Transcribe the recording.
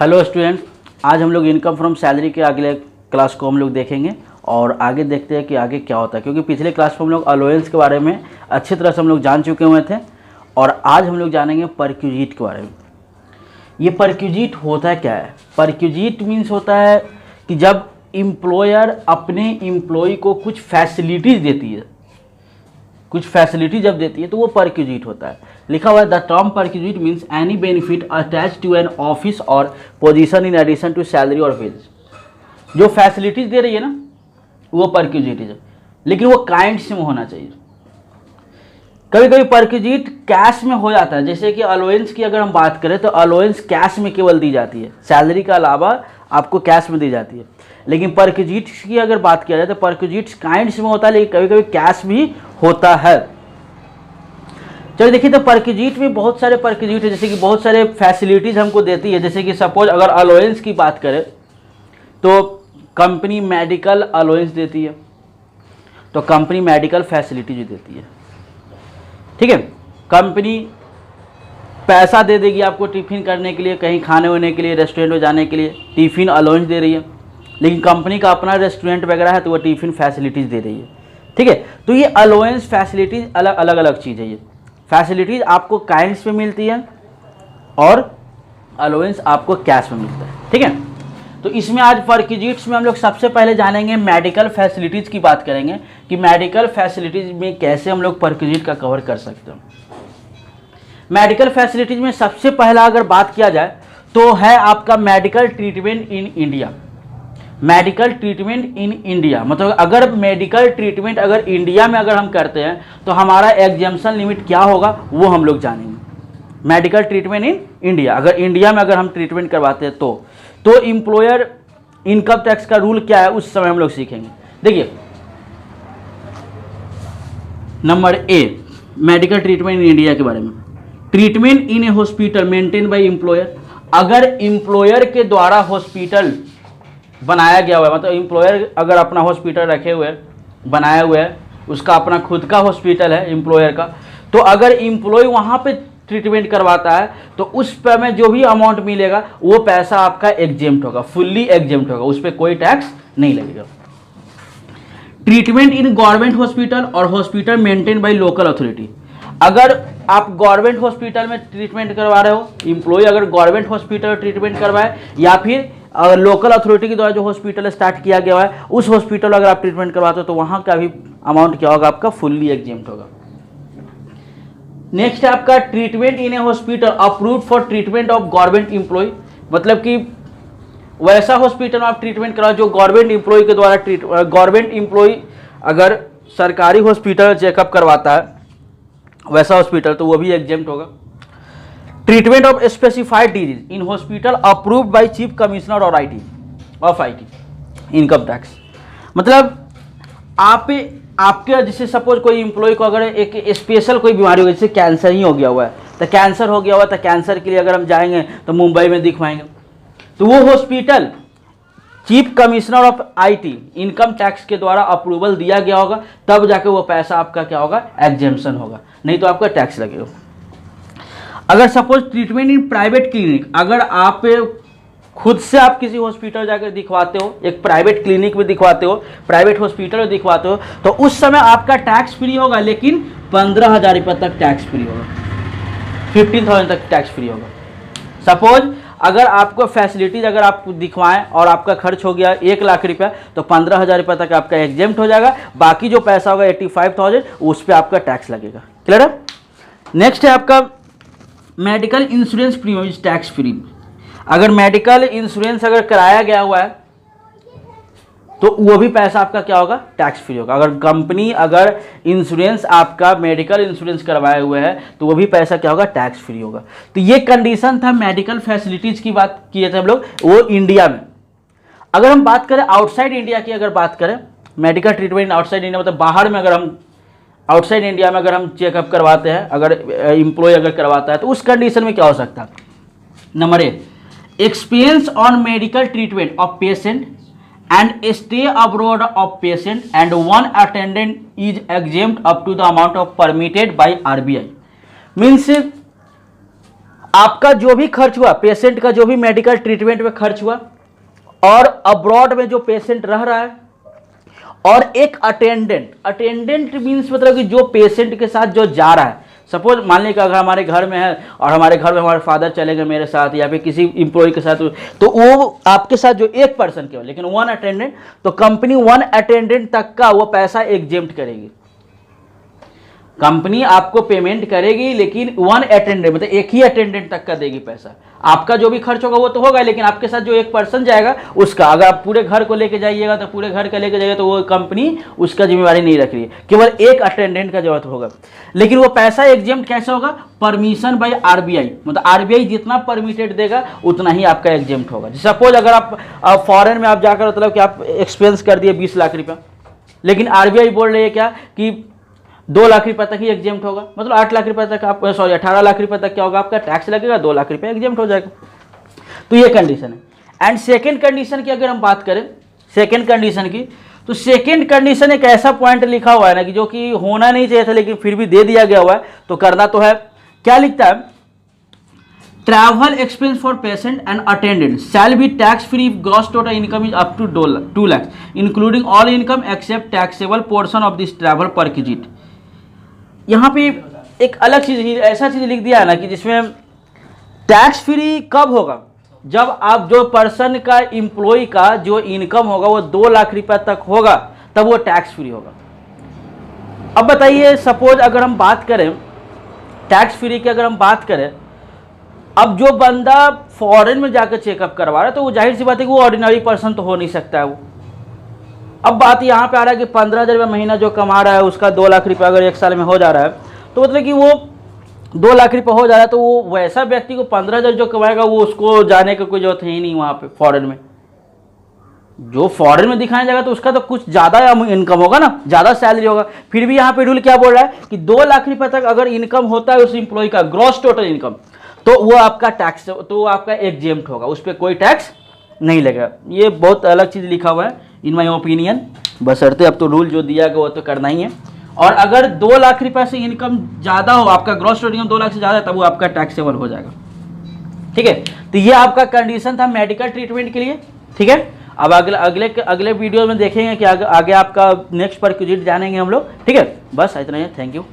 Hello student, आज हम लोग इनकम फ्रॉम सैलरी के अगले क्लास को हम लोग देखेंगे और आगे देखते हैं कि आगे क्या होता है, क्योंकि पिछले क्लास में हम लोग अलोवेंस के बारे में अच्छी तरह से हम लोग जान चुके हुए थे और आज हम लोग जानेंगे परक्यूजिट के बारे में। ये परक्यूजिट होता क्या है? परक्यूजिट मीन्स होता है कि जब एम्प्लॉयर अपने एम्प्लॉय को कुछ फैसिलिटीज़ देती है, कुछ फैसिलिटी जब देती है तो वो परक्यूजिट होता है। लिखा हुआ है the term perquisite means any benefit attach to an office or position in addition to salary or wage. जो फैसिलिटीज दे रही है ना वो परक्यूजिट है, लेकिन वो काइंड्स में होना चाहिए। कभी कभी परक्यूजिट कैश में हो जाता है, जैसे कि अलोवेंस की अगर हम बात करें तो अलोवेंस कैश में केवल दी जाती है, सैलरी के अलावा आपको कैश में दी जाती है। लेकिन परक्यूजिट की अगर बात किया जाए तो परक्यूजिट काइंड्स में होता है, लेकिन कभी कभी कैश भी होता है। चलिए देखिए, तो परक्यूजिट में बहुत सारे परक्यूजिट है, जैसे कि बहुत सारे फैसिलिटीज हमको देती है। जैसे कि सपोज अगर अलोवेंस की बात करें तो कंपनी मेडिकल अलोवेंस देती है, तो कंपनी मेडिकल फैसिलिटीज देती है, ठीक है। कंपनी पैसा दे देगी आपको टिफिन करने के लिए, कहीं खाने वाने के लिए, रेस्टोरेंट में जाने के लिए टिफिन अलाउंस दे रही है। लेकिन कंपनी का अपना रेस्टोरेंट वगैरह है तो वो टिफिन फैसिलिटीज़ दे रही है, ठीक है। तो ये अलाउंस फैसिलिटीज़ अलग अलग चीज़ है। ये फैसिलिटीज़ आपको काइंड्स में मिलती है और अलाउंस आपको कैश में मिलता है, ठीक है। तो इसमें आज परक्यूजिट्स में हम लोग सबसे पहले जानेंगे मेडिकल फैसिलिटीज़ की बात करेंगे कि मेडिकल फैसिलिटीज़ में कैसे हम लोग परक्यूजिट का कवर कर सकते हैं। मेडिकल फैसिलिटीज में सबसे पहला अगर बात किया जाए तो है आपका medical treatment in India. Medical treatment in India मतलब अगर मेडिकल ट्रीटमेंट अगर इंडिया में अगर हम करते हैं तो हमारा एग्जेम्पशन लिमिट क्या होगा वो हम लोग जानेंगे। मेडिकल ट्रीटमेंट इन इंडिया, अगर इंडिया में अगर हम ट्रीटमेंट करवाते हैं तो एम्प्लॉयर इनकम टैक्स का रूल क्या है उस समय हम लोग सीखेंगे। देखिए, number A, medical treatment in India के बारे में। Treatment in a hospital maintain by employer, अगर एम्प्लॉयर के द्वारा हॉस्पिटल बनाया गया हुआ है, मतलब एम्प्लॉयर अगर अपना हॉस्पिटल रखे हुए बनाया हुआ है, उसका अपना खुद का हॉस्पिटल है एम्प्लॉयर का, तो अगर एम्प्लॉय वहाँ पे ट्रीटमेंट करवाता है तो उस पर में जो भी अमाउंट मिलेगा वो पैसा आपका एग्जेम्प्ट होगा, फुल्ली एग्जेम्प्ट होगा, उस पर कोई टैक्स नहीं लगेगा। ट्रीटमेंट इन गवर्नमेंट हॉस्पिटल और hospital maintain by local authority, अगर आप गवर्नमेंट हॉस्पिटल में ट्रीटमेंट करवा रहे हो, एम्प्लॉय अगर गवर्नमेंट हॉस्पिटल ट्रीटमेंट करवाए या फिर लोकल अथॉरिटी के द्वारा जो हॉस्पिटल स्टार्ट किया गया है उस हॉस्पिटल अगर आप ट्रीटमेंट करवाते हो तो वहाँ का भी अमाउंट क्या होगा आपका फुल्ली एग्जेम्प्ट होगा। नेक्स्ट है आपका treatment in a hospital approved for treatment of government employ, मतलब कि वैसा हॉस्पिटल में आप ट्रीटमेंट कराओ जो गवर्नमेंट एम्प्लॉय के द्वारा गवर्नमेंट एम्प्लॉय अगर सरकारी हॉस्पिटल चेकअप करवाता है वैसा हॉस्पिटल तो वो भी एग्जेम्प्ट होगा। Treatment of specified disease in hospital approved by chief commissioner और आईटी इनकम टैक्स, मतलब आपके जैसे सपोज कोई एम्प्लॉय को अगर एक स्पेशल कोई बीमारी हो गई, जैसे कैंसर ही हो गया हुआ है, तो कैंसर हो गया हुआ तो कैंसर के लिए अगर हम जाएंगे तो मुंबई में दिखवाएंगे, तो वो hospital chief commissioner of IT income tax के द्वारा अप्रूवल दिया गया होगा, तब जाके वो पैसा आपका क्या होगा एग्जेम्पशन होगा, नहीं तो आपका टैक्स लगेगा। अगर suppose treatment in private clinic, अगर आप खुद से आप किसी हॉस्पिटल जाकर दिखवाते हो, एक प्राइवेट क्लिनिक में दिखवाते हो, प्राइवेट हॉस्पिटल में दिखवाते हो, तो उस समय आपका टैक्स फ्री होगा, लेकिन 15,000 रुपये तक टैक्स फ्री होगा, 15,000 तक टैक्स फ्री होगा। सपोज अगर आपको फैसिलिटीज अगर आप दिखवाएं और आपका खर्च हो गया 1 लाख रुपया तो 15,000 रुपये तक आपका एग्जेम्प्ट हो जाएगा, बाकी जो पैसा होगा 85,000 उस पर आपका टैक्स लगेगा। क्लियर है? नेक्स्ट है आपका medical insurance premium is tax free, अगर मेडिकल इंश्योरेंस अगर कराया गया हुआ है तो वो भी पैसा आपका क्या होगा टैक्स फ्री होगा। अगर कंपनी अगर इंश्योरेंस आपका मेडिकल इंश्योरेंस करवाए हुए है तो वो भी पैसा क्या होगा टैक्स फ्री होगा। तो ये कंडीशन था मेडिकल फैसिलिटीज की बात किए थे हम लोग, वो इंडिया में। अगर हम बात करें आउटसाइड इंडिया की, अगर बात करें मेडिकल ट्रीटमेंट आउटसाइड इंडिया मतलब बाहर में, अगर हम आउटसाइड इंडिया में अगर हम चेकअप करवाते हैं, अगर एम्प्लॉय अगर करवाता है तो उस कंडीशन में क्या हो सकता है। Number A, experience on medical treatment of patient and stay abroad of patient and one attendant is exempt up to the amount of permitted by RBI, means आपका जो भी खर्च हुआ, पेशेंट का जो भी मेडिकल ट्रीटमेंट में खर्च हुआ, और अब्रॉड में जो पेशेंट रह रहा है, और एक अटेंडेंट मीन्स मतलब कि जो पेशेंट के साथ जो जा रहा है। सपोज मान लीजिए अगर हमारे घर में है और हमारे घर में हमारे फादर चले गए मेरे साथ या फिर किसी एम्प्लॉय के साथ, तो वो आपके साथ जो एक पर्सन केवल, लेकिन 1 अटेंडेंट, तो कंपनी 1 अटेंडेंट तक का वो पैसा एग्जेम्प्ट करेगी। कंपनी आपको पेमेंट करेगी लेकिन 1 अटेंडेंट मतलब एक ही अटेंडेंट तक का देगी पैसा। आपका जो भी खर्च होगा वो तो होगा, लेकिन आपके साथ जो एक पर्सन जाएगा उसका, अगर आप पूरे घर को लेके जाइएगा तो पूरे घर का लेके जाइएगा तो वो कंपनी उसका जिम्मेवारी नहीं रख रही है, केवल एक अटेंडेंट का जरूरत होगा। लेकिन वो पैसा एग्जेम्प्ट कैसे होगा? परमिशन बाय आरबीआई, मतलब आरबीआई जितना परमिटेड देगा उतना ही आपका एग्जेम्प्ट होगा। सपोज अगर आप फॉरेन में आप जाकर मतलब कि आप एक्सपेंस कर दिए 20 लाख रुपया, लेकिन आरबीआई बोल रही है क्या कि 2 लाख रुपए तक ही एग्जेम्प्ट होगा, मतलब 8 लाख रुपए तक आप 18 लाख रुपए तक क्या होगा आपका टैक्स लगेगा, 2 लाख रुपए एग्जेम्प्ट हो जाएगा। तो ये कंडीशन है। एंड सेकंड कंडीशन की अगर हम बात करें, सेकंड कंडीशन की, तो सेकंड कंडीशन एक ऐसा पॉइंट लिखा हुआ है ना कि जो कि होना नहीं चाहिए था लेकिन फिर भी दे दिया गया हुआ है, तो करना तो है। क्या लिखता है? Travel expense for patient and attendant shall be tax free if gross total income is up to 2 lakh including all income except taxable portion of this travel perquisite. यहाँ पे एक अलग चीज, ऐसा चीज लिख दिया है ना कि जिसमें टैक्स फ्री कब होगा? जब आप जो पर्सन का एम्प्लॉय का जो इनकम होगा वो 2 लाख रुपए तक होगा, तब वो टैक्स फ्री होगा। अब बताइए, सपोज अगर हम बात करें टैक्स फ्री की, अगर हम बात करें, अब जो बंदा फॉरेन में जाकर चेकअप करवा रहा है तो वो जाहिर सी बात है कि वो ऑर्डिनरी पर्सन तो हो नहीं सकता है वो। अब बात यहाँ पे आ रहा है कि 15,000 रुपये महीना जो कमा रहा है उसका 2 लाख रुपये अगर 1 साल में हो जा रहा है, तो मतलब कि वो 2 लाख रुपये हो जा रहा है, तो वो वैसा व्यक्ति को 15,000 जो कमाएगा वो उसको जाने का कोई जरूरत है ही नहीं वहाँ पे फॉरेन में। जो फॉरेन में दिखाया जाएगा तो उसका तो कुछ ज़्यादा इनकम होगा ना, ज़्यादा सैलरी होगा। फिर भी यहाँ पे रूल क्या बोल रहा है कि 2 लाख रुपये तक अगर इनकम होता है उस एम्प्लॉय का ग्रॉस टोटल इनकम, तो वो आपका टैक्स, तो वो आपका एग्जेम्प्ट होगा, उस पर कोई टैक्स नहीं लगेगा। ये बहुत अलग चीज़ लिखा हुआ है इन माई ओपिनियन, बशर्ते अब तो रूल जो दिया गया वो तो करना ही है। और अगर 2 लाख रुपए से इनकम ज़्यादा हो, आपका ग्रॉस टोटल इनकम 2 लाख से ज़्यादा है, तब वो आपका टैक्सेबल हो जाएगा। ठीक है, तो ये आपका कंडीशन था मेडिकल ट्रीटमेंट के लिए। ठीक है, अब अगले वीडियो में देखेंगे कि आगे आपका नेक्स्ट परक्विजिट जानेंगे हम लोग। ठीक है, बस इतना ही, थैंक यू।